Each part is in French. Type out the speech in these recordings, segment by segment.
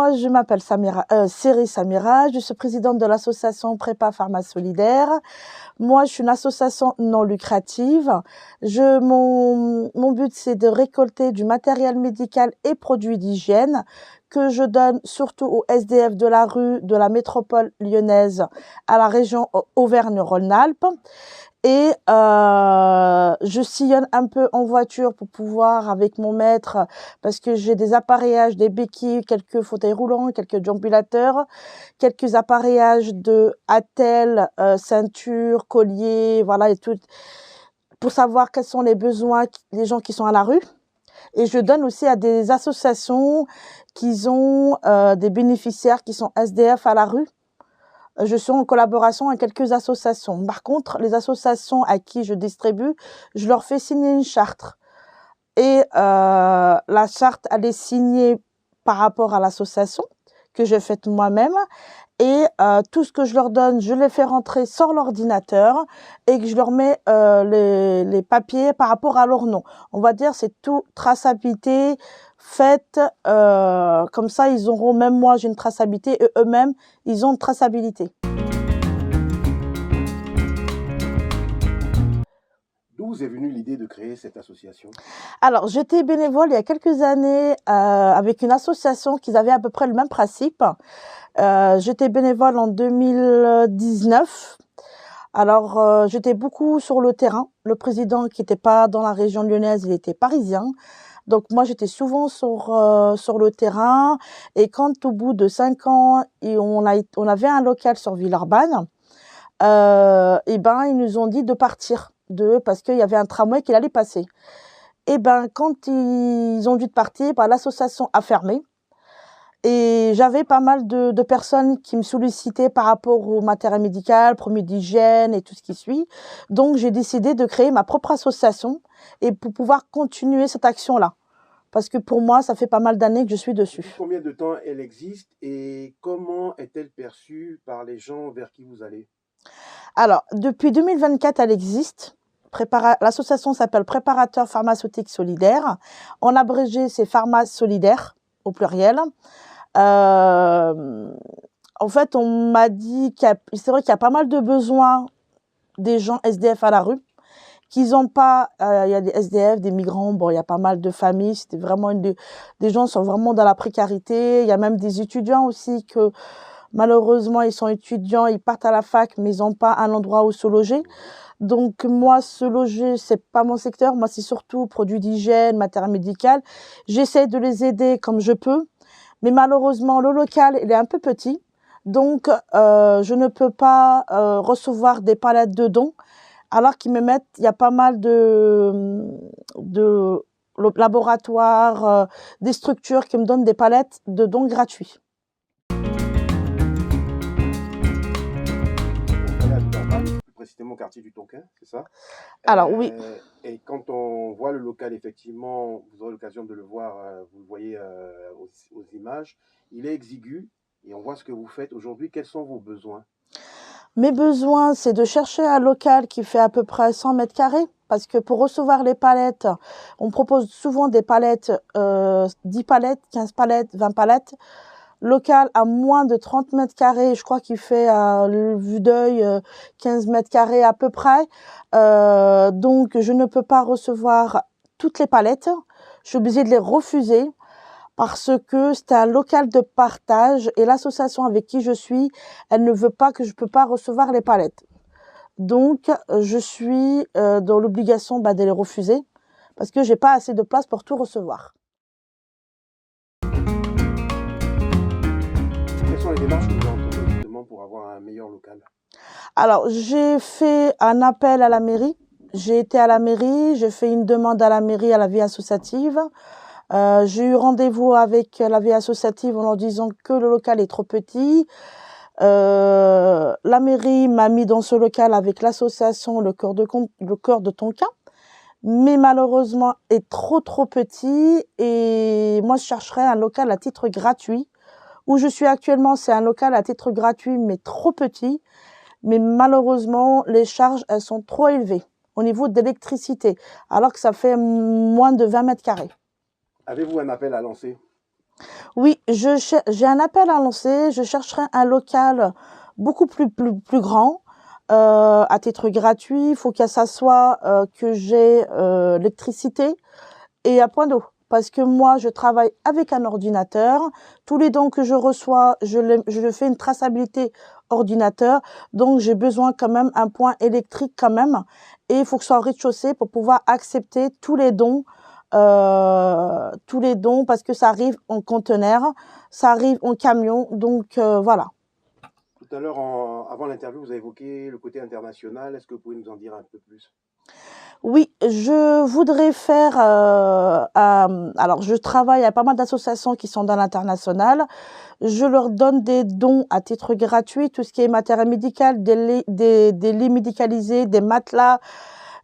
Moi, je m'appelle Siri Samira, je suis présidente de l'association Prépa Pharma Solidaire. Moi, je suis une association non lucrative. Mon but, c'est de récolter du matériel médical et produits d'hygiène que je donne surtout aux SDF de la rue de la métropole lyonnaise à la région Auvergne-Rhône-Alpes. Et je sillonne un peu en voiture pour pouvoir, avec mon maître, parce que j'ai des appareillages, des béquilles, quelques fauteuils roulants, quelques déambulateurs, quelques appareillages de attelles, ceintures, colliers, voilà, et tout, pour savoir quels sont les besoins des gens qui sont à la rue. Et je donne aussi à des associations qui ont des bénéficiaires qui sont SDF à la rue. Je suis en collaboration avec quelques associations. Par contre, les associations à qui je distribue, je leur fais signer une charte. Et la charte, elle est signée par rapport à l'association que j'ai faite moi-même. Et tout ce que je leur donne, je les fais rentrer sur l'ordinateur et que je leur mets les papiers par rapport à leur nom. On va dire c'est tout traçabilité faite comme ça, ils auront, même moi j'ai une traçabilité et eux-mêmes ils ont une traçabilité. D'où vous est venue l'idée de créer cette association? Alors, j'étais bénévole il y a quelques années avec une association qui avait à peu près le même principe. J'étais bénévole en 2019. Alors, j'étais beaucoup sur le terrain. Le président qui n'était pas dans la région lyonnaise, il était parisien. Donc, moi, j'étais souvent sur le terrain. Et quand, au bout de 5 ans, on avait un local sur Villeurbanne, et ben, ils nous ont dit de partir parce qu'il y avait un tramway qui allait passer. Et ben, quand ils ont dû partir, ben, l'association a fermé. Et j'avais pas mal de personnes qui me sollicitaient par rapport au matériel médical, produits d'hygiène et tout ce qui suit. Donc, j'ai décidé de créer ma propre association et pour pouvoir continuer cette action-là. Parce que pour moi, ça fait pas mal d'années que je suis dessus. Depuis combien de temps elle existe et comment est-elle perçue par les gens vers qui vous allez? Alors, depuis 2024, elle existe. L'association s'appelle Préparateur Pharmaceutique Solidaire. En abrégé, c'est Pharma Solidaire, au pluriel. En fait, on m'a dit c'est vrai qu'il y a pas mal de besoins des gens SDF à la rue, qu'ils n'ont pas, il y a des SDF, des migrants, bon, il y a pas mal de familles, c'était vraiment des gens sont vraiment dans la précarité. Il y a même des étudiants aussi que, malheureusement, ils sont étudiants, ils partent à la fac, mais ils n'ont pas un endroit où se loger. Donc, moi, se loger, c'est pas mon secteur. Moi, c'est surtout produits d'hygiène, matériel médical. J'essaie de les aider comme je peux. Mais malheureusement, le local, il est un peu petit. Donc, je ne peux pas recevoir des palettes de dons. Alors qu'ils me mettent, il y a pas mal de laboratoires, des structures qui me donnent des palettes de dons gratuits. Plus précisément au quartier du Tonkin, c'est ça? Alors oui. Et quand on voit le local, effectivement, vous aurez l'occasion de le voir, vous le voyez aux images, il est exigu et on voit ce que vous faites aujourd'hui. Quels sont vos besoins? Mes besoins, c'est de chercher un local qui fait à peu près 100 mètres carrés. Parce que pour recevoir les palettes, on propose souvent des palettes, 10 palettes, 15 palettes, 20 palettes. Local à moins de 30 mètres carrés, je crois qu'il fait à vue d'œil 15 mètres carrés à peu près. Donc, je ne peux pas recevoir toutes les palettes. Je suis obligée de les refuser parce que c'est un local de partage et l'association avec qui je suis, elle ne veut pas que je peux pas recevoir les palettes. Donc, je suis dans l'obligation de les refuser parce que j'ai pas assez de place pour tout recevoir. Quelles sont les démarches que vous avez entreprises justement pour avoir un meilleur local? Alors, j'ai fait un appel à la mairie. J'ai été à la mairie, j'ai fait une demande à la mairie, à la vie associative. J'ai eu rendez-vous avec la vie associative en leur disant que le local est trop petit. La mairie m'a mis dans ce local avec l'association Le Cœur de Tonkin, mais malheureusement est trop petit et moi je chercherais un local à titre gratuit. Où je suis actuellement, c'est un local à titre gratuit mais trop petit, mais malheureusement les charges elles sont trop élevées au niveau d'électricité alors que ça fait moins de 20 mètres carrés. Avez-vous un appel à lancer? Oui, j'ai un appel à lancer. Je chercherai un local beaucoup plus grand, à titre gratuit. Il faut que ça soit que j'ai l'électricité et un point d'eau. Parce que moi, je travaille avec un ordinateur. Tous les dons que je reçois, je le fais une traçabilité ordinateur. Donc, j'ai besoin quand même un point électrique quand même. Et il faut que ce soit au rez-de-chaussée pour pouvoir accepter tous les dons parce que ça arrive en conteneur, ça arrive en camion. Donc, voilà. Tout à l'heure, avant l'interview, vous avez évoqué le côté international. Est-ce que vous pouvez nous en dire un peu plus? Oui, je voudrais faire. Alors, je travaille à pas mal d'associations qui sont dans l'international. Je leur donne des dons à titre gratuit, tout ce qui est matériel médical, des lits médicalisés, des matelas,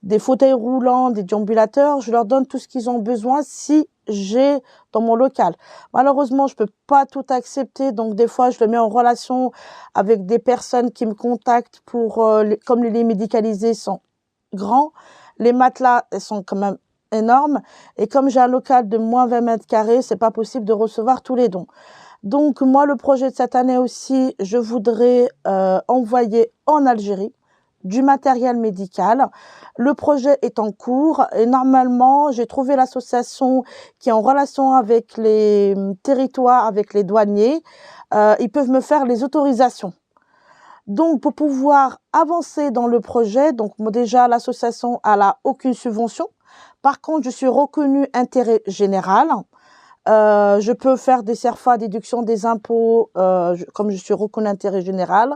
des fauteuils roulants, des déambulateurs. Je leur donne tout ce qu'ils ont besoin si j'ai dans mon local. Malheureusement, je peux pas tout accepter, donc des fois, je le mets en relation avec des personnes qui me contactent pour, comme les lits médicalisés sont grands, les matelas, elles sont quand même énormes, et comme j'ai un local de moins 20 mètres carrés, c'est pas possible de recevoir tous les dons. Donc moi, le projet de cette année aussi, je voudrais envoyer en Algérie du matériel médical. Le projet est en cours et normalement, j'ai trouvé l'association qui est en relation avec les territoires, avec les douaniers. Ils peuvent me faire les autorisations. Donc, pour pouvoir avancer dans le projet, donc déjà, l'association elle a aucune subvention. Par contre, je suis reconnue intérêt général. Je peux faire des CERFA, déduction des impôts, comme je suis reconnue intérêt général.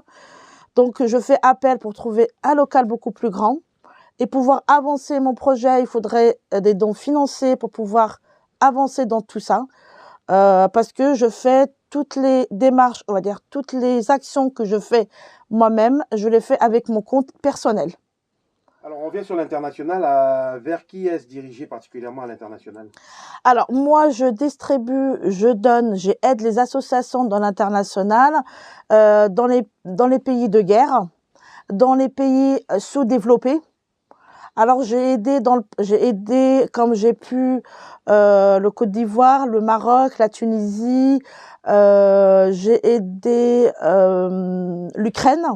Donc, je fais appel pour trouver un local beaucoup plus grand. Et pouvoir avancer mon projet, il faudrait des dons financiers pour pouvoir avancer dans tout ça. Parce que je fais toutes les démarches, on va dire, toutes les actions que je fais moi-même, je les fais avec mon compte personnel. Alors, on revient sur l'international. Vers qui est-ce dirigé particulièrement à l'international? Alors, moi, je distribue, je donne, j'aide les associations dans l'international, dans les pays de guerre, dans les pays sous-développés. Alors, j'ai aidé comme j'ai pu, le Côte d'Ivoire, le Maroc, la Tunisie, j'ai aidé, l'Ukraine.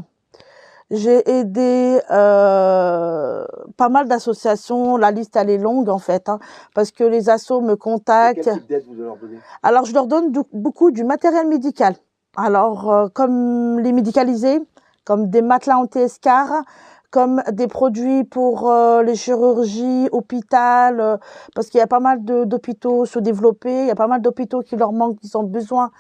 J'ai aidé, pas mal d'associations. La liste, elle est longue, en fait, hein, parce que les assos me Et quel contactent. type d'aide vous leur donnez? Alors, je leur donne beaucoup du matériel médical. Alors, comme les médicalisés, comme des matelas anti-escar, comme des produits pour les chirurgies, hôpital, parce qu'il y a pas mal d'hôpitaux sous-développés, il y a pas mal d'hôpitaux qui leur manquent, qui ont besoin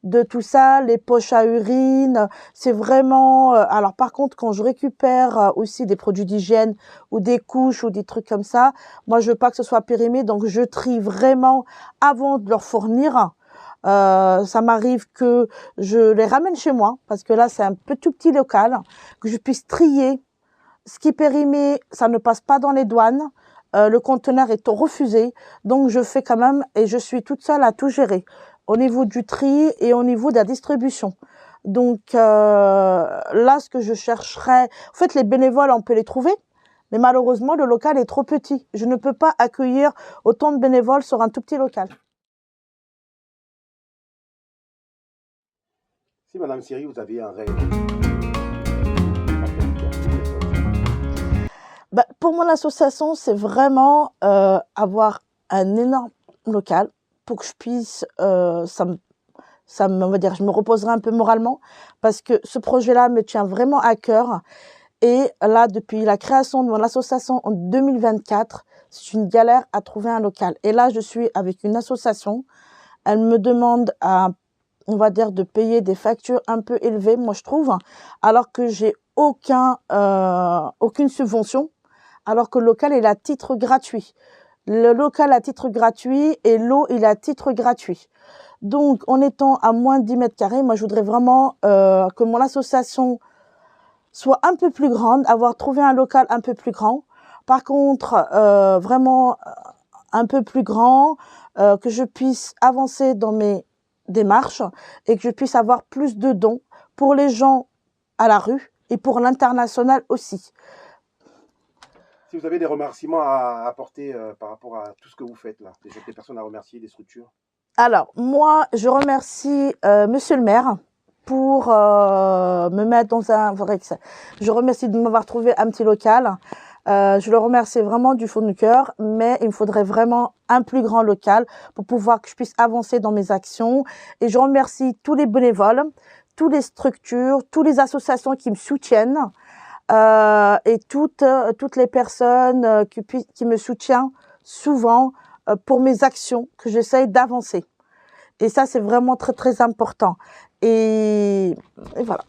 de tout ça, les poches à urine, c'est vraiment. Alors par contre, quand je récupère aussi des produits d'hygiène ou des couches ou des trucs comme ça, moi je veux pas que ce soit périmé, donc je trie vraiment avant de leur fournir. Ça m'arrive que je les ramène chez moi parce que là c'est un tout petit local, que je puisse trier. Ce qui est périmé, ça ne passe pas dans les douanes. Le conteneur est refusé, donc je fais quand même et je suis toute seule à tout gérer au niveau du tri et au niveau de la distribution. Donc là, ce que je chercherais, en fait, les bénévoles, on peut les trouver, mais malheureusement, le local est trop petit. Je ne peux pas accueillir autant de bénévoles sur un tout petit local. Si Madame Siri, vous aviez un rêve, quel serait-il? Bah, pour mon association, c'est vraiment avoir un énorme local pour que je puisse, on va dire, je me reposerai un peu moralement parce que ce projet-là me tient vraiment à cœur. Et là, depuis la création de mon association en 2024, c'est une galère à trouver un local. Et là, je suis avec une association. Elle me demande on va dire, de payer des factures un peu élevées, moi je trouve, alors que j'ai aucune subvention, alors que le local est à titre gratuit. Le local à titre gratuit et l'eau, il est à titre gratuit. Donc, en étant à moins de 10 mètres carrés, moi, je voudrais vraiment que mon association soit un peu plus grande, avoir trouvé un local un peu plus grand. Par contre, vraiment un peu plus grand, que je puisse avancer dans mes démarches et que je puisse avoir plus de dons pour les gens à la rue et pour l'international aussi. Si vous avez des remerciements à apporter par rapport à tout ce que vous faites là, des personnes à remercier, des structures. Alors, moi, je remercie Monsieur le maire pour me mettre dans un... Je remercie de m'avoir trouvé un petit local. Je le remercie vraiment du fond du cœur, mais il me faudrait vraiment un plus grand local pour pouvoir que je puisse avancer dans mes actions. Et je remercie tous les bénévoles, toutes les structures, toutes les associations qui me soutiennent et toutes les personnes qui me soutiennent souvent pour mes actions, que j'essaye d'avancer. Et ça, c'est vraiment très, très important. Et voilà.